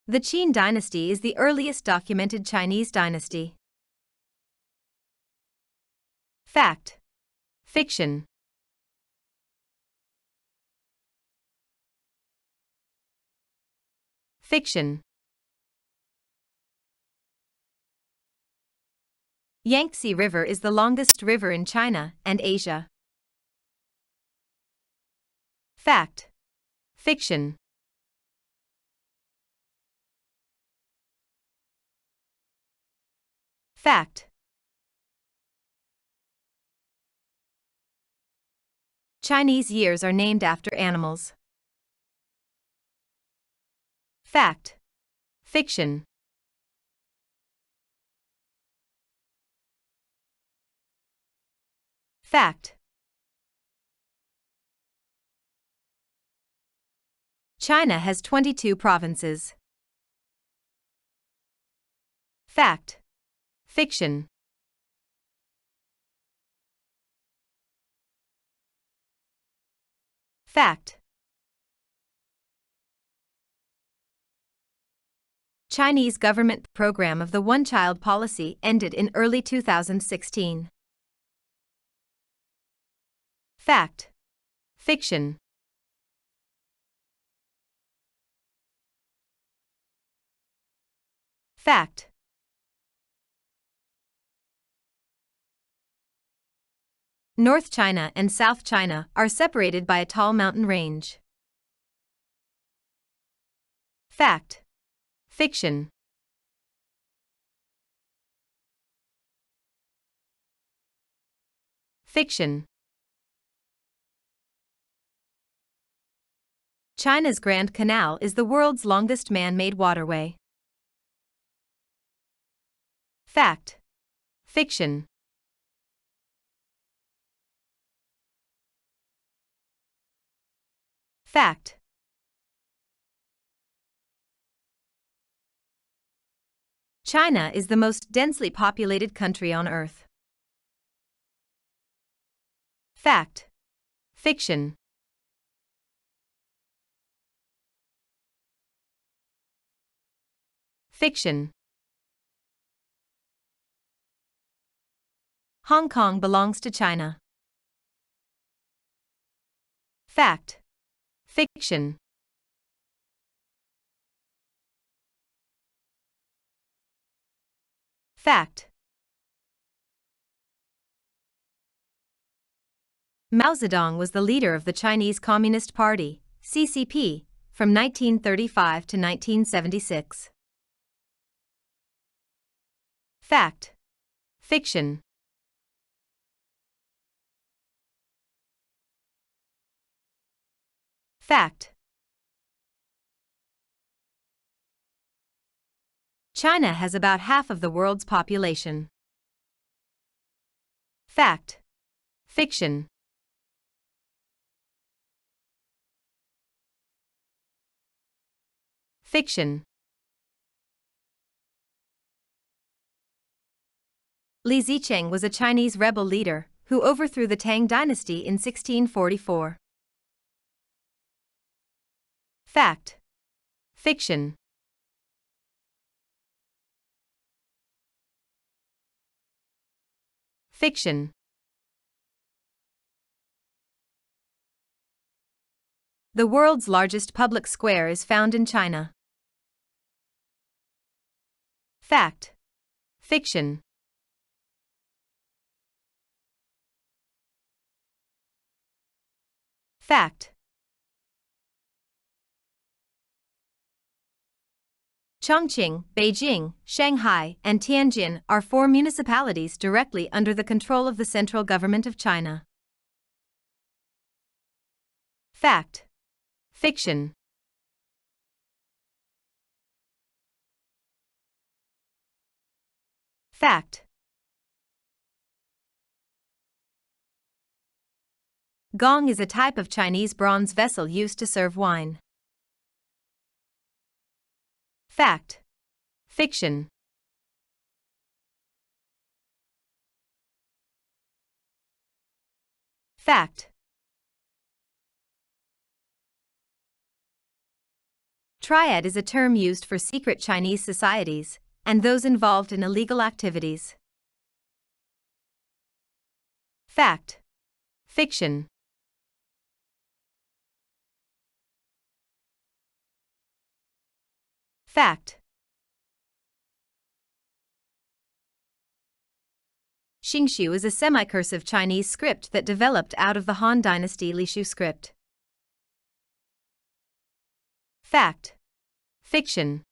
The Qin dynasty is the earliest documented Chinese dynasty. Fact. Fiction. Fiction. Yangtze River is the longest river in China and Asia. Fact. Fiction. Fact. Chinese years are named after animals. Fact. Fiction. Fact. China has 22 provinces. Fact. Fiction. Fact. Chinese government program of the one-child policy ended in early 2016. Fact. Fiction. Fact. North China and South China are separated by a tall mountain range. Fact. Fiction. Fiction. China's Grand Canal is the world's longest man-made waterway. Fact. Fiction. Fact. China is the most densely populated country on Earth. Fact. Fiction. Fiction. Hong Kong belongs to China. Fact. Fiction. Fact. Mao Zedong was the leader of the Chinese Communist Party, CCP, from 1935 to 1976. Fact. Fiction. Fact. China has about half of the world's population. Fact. Fiction. Fiction. Li Zicheng was a Chinese rebel leader who overthrew the Tang dynasty in 1644. Fact. Fiction. Fiction. The world's largest public square is found in China. Fact. Fiction. Fact. Chongqing, Beijing, Shanghai, and Tianjin are 4 municipalities directly under the control of the central government of China. Fact. Fiction. Fact. Gong is a type of Chinese bronze vessel used to serve wine. Fact. Fiction. Fact. Triad is a term used for secret Chinese societies and those involved in illegal activities. Fact. Fiction. Fact. Xingshu is a semicursive Chinese script that developed out of the Han Dynasty Lishu script. Fact. Fiction.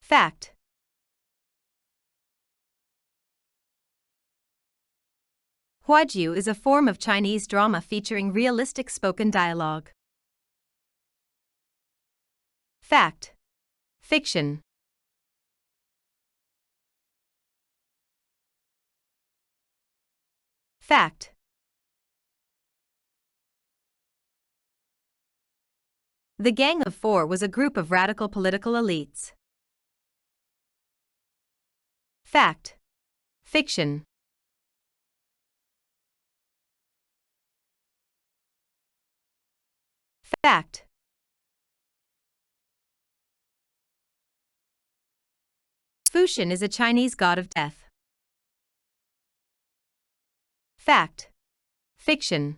Fact. Huajiu is a form of Chinese drama featuring realistic spoken dialogue. Fact. Fiction. Fact. The Gang of Four was a group of radical political elites. Fact. Fiction. Fact. Fuxian is a Chinese god of death. Fact. Fiction.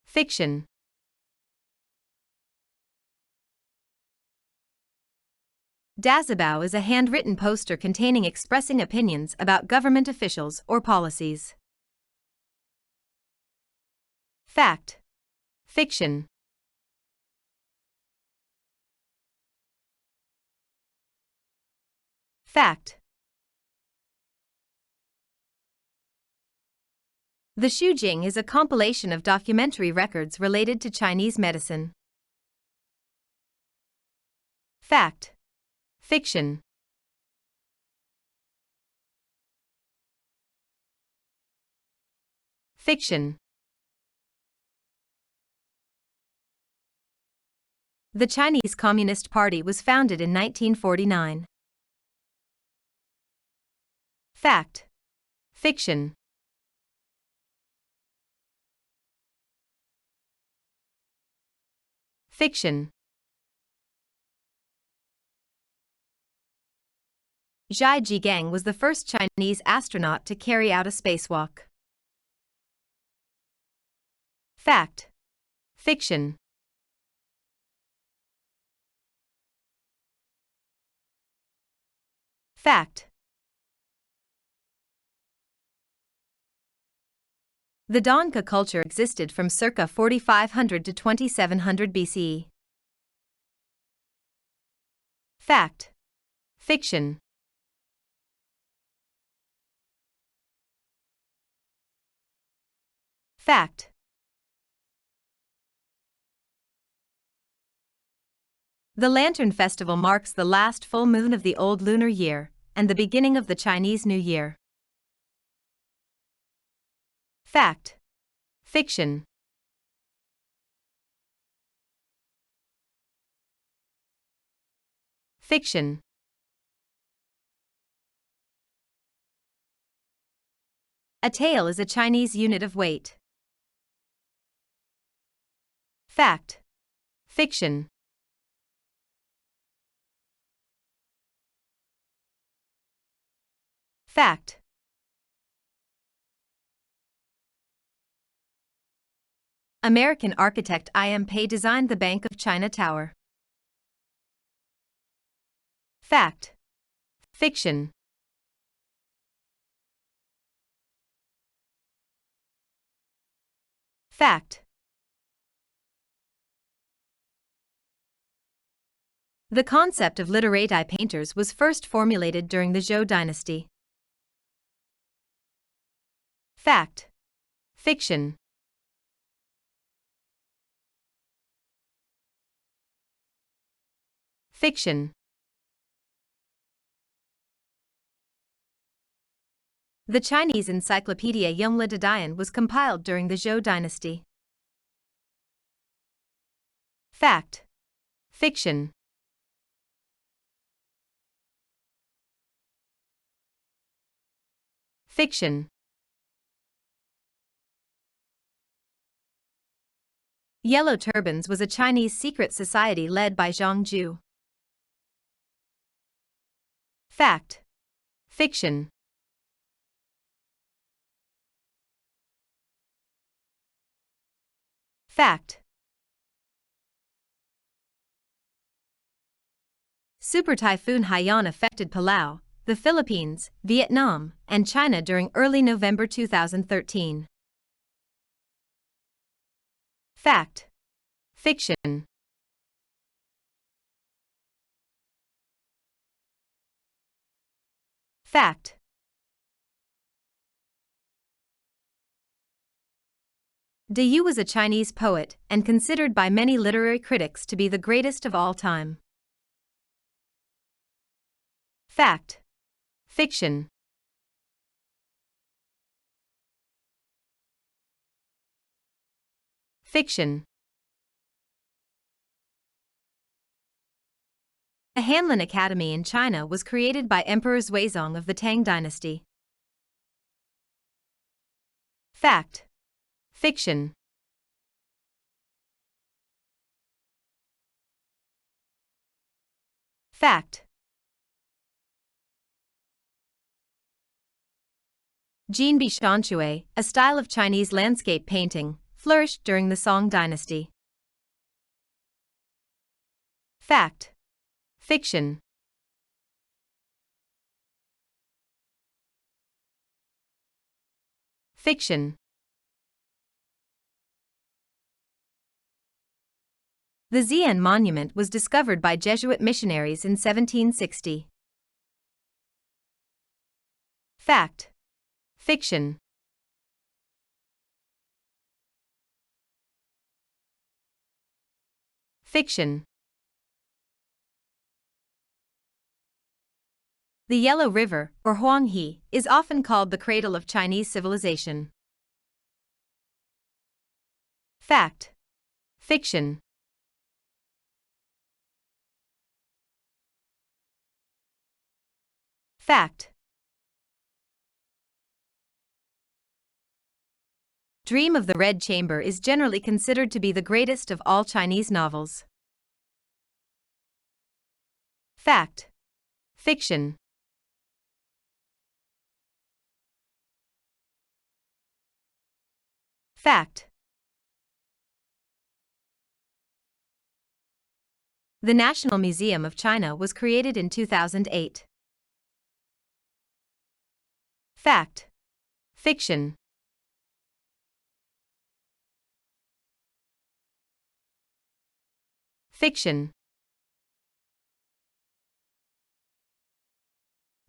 Fiction. Dazabao is a handwritten poster containing expressing opinions about government officials or policies. Fact. Fiction. Fact. The Shujing is a compilation of documentary records related to Chinese medicine. Fact. Fiction. Fiction. The Chinese Communist Party was founded in 1949. Fact. Fiction. Fiction. Zhai Jigang was the first Chinese astronaut to carry out a spacewalk. Fact. Fiction. Fact. The Dawenkou culture existed from circa 4500 to 2700 BCE. Fact. Fiction. Fact. The Lantern Festival marks the last full moon of the old lunar year and the beginning of the Chinese New Year. Fact. Fiction. Fiction. A tael is a Chinese unit of weight. Fact. Fiction. Fact. American architect I.M. Pei designed the Bank of China Tower. Fact. Fiction. Fact. The concept of literati painters was first formulated during the Zhou dynasty. Fact. Fiction. Fiction. The Chinese encyclopedia Yongle dadian was compiled during the Zhou dynasty. Fact. Fiction. Fiction. Yellow Turbans was a Chinese secret society led by Zhang Jue. Fact. Fiction. Fact. Super Typhoon Haiyan affected Palau, the Philippines, Vietnam, and China during early November 2013. Fact. Fiction. Fact. Dayu was a Chinese poet and considered by many literary critics to be the greatest of all time. Fact. Fiction. Fiction. The Hanlin Academy in China was created by Emperor Xuezong of the Tang dynasty. Fact. Fiction. Fact. Jinbi shanshui, a style of Chinese landscape painting, flourished during the Song dynasty. Fact. Fiction. Fiction. The Xi'an monument was discovered by Jesuit missionaries in 1760. Fact. Fiction. Fiction. The Yellow River, or Huang He, is often called the cradle of Chinese civilization. Fact. Fiction. Fact. Dream of the Red Chamber is generally considered to be the greatest of all Chinese novels. Fact. Fiction. Fact. The National Museum of China was created in 2008. Fact. Fiction. Fiction.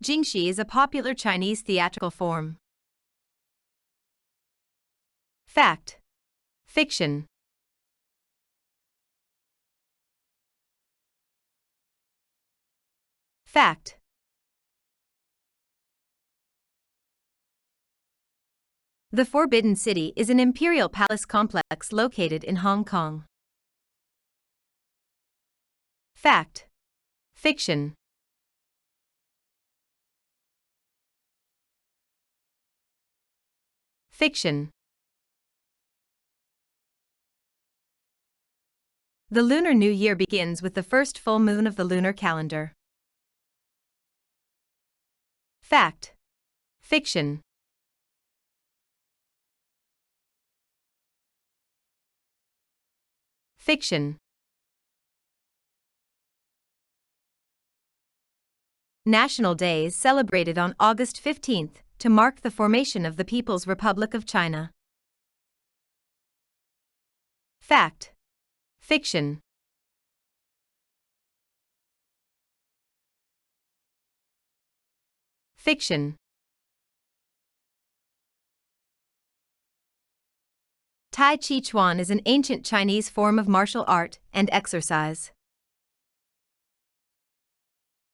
Jingxi is a popular Chinese theatrical form. Fact. Fiction. Fact. The Forbidden City is an imperial palace complex located in Hong Kong. Fact. Fiction. Fiction. The Lunar New Year begins with the first full moon of the lunar calendar. Fact. Fiction. Fiction. National Day is celebrated on August 15 to mark the formation of the People's Republic of China. Fact. Fiction. Fiction. Tai Chi Chuan is an ancient Chinese form of martial art and exercise.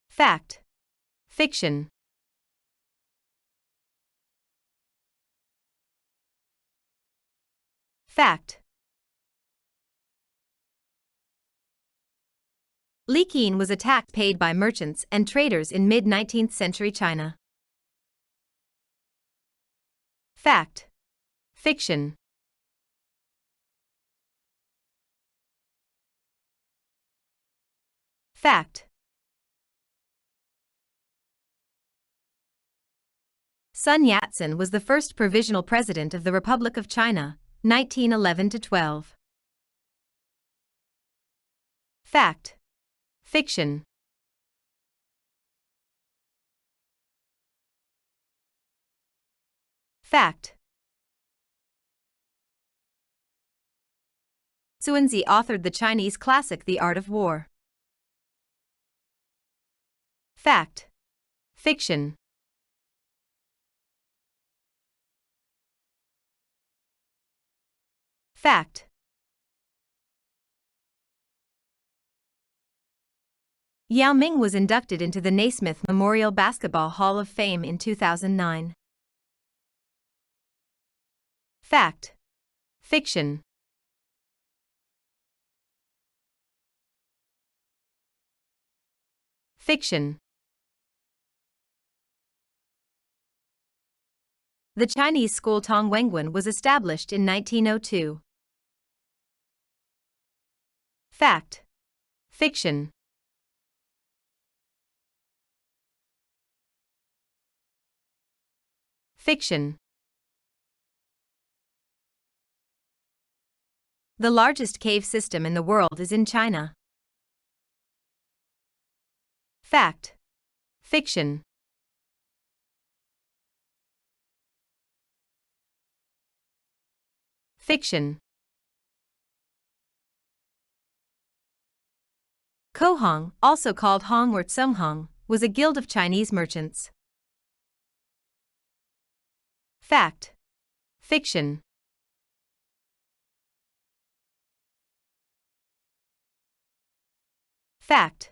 Fact. Fiction. Fact. Li Qin was a tax paid by merchants and traders in mid-19th century China. Fact. Fiction. Fact. Sun Yat-sen was the first provisional president of the Republic of China, 1911–12. Fact. Fiction. Fact. Xuanzi authored the Chinese classic The Art of War. Fact. Fiction. Fact. Yao Ming was inducted into the Naismith Memorial Basketball Hall of Fame in 2009. Fact. Fiction. Fiction. The Chinese school Tang was established in 1902. Fact. Fiction. Fiction. The largest cave system in the world is in China. Fact. Fiction. Fiction. Kohong, also called Hong or Tsonghong, was a guild of Chinese merchants. Fact. Fiction. Fact.